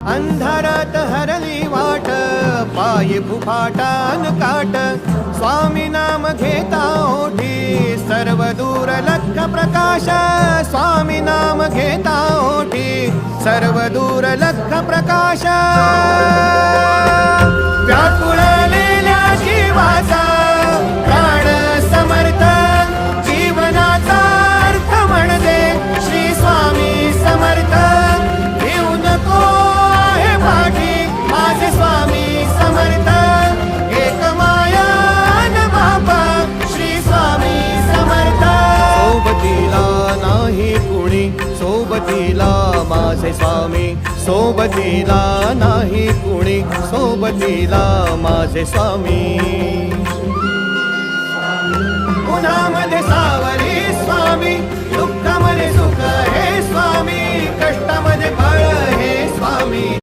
अंधारात हरली वाट पायी फुफाटान काट स्वामी नाम घेता ओठी सर्व दूर लख प्रकाश स्वामी नाम घेता ओठी सर्व दूर लख प्रकाश व्याकुळलेल्या जीवाचा प्राण समर्थ जीवनाचा अर्थ म्हणजे श्री स्वामी समर्थ घेऊ नको आहे पाठी माझे स्वामी समर्थ एक माया न बापा श्री स्वामी समर्थ सोबतीला नाही कुणी सोबतीला माझे स्वामी सोबतीला नाही कुणी सोबतीला माझे स्वामी उन्हामध्ये सावरी स्वामी दुःखामध्ये सुख हे स्वामी कष्टामध्ये फळ हे स्वामी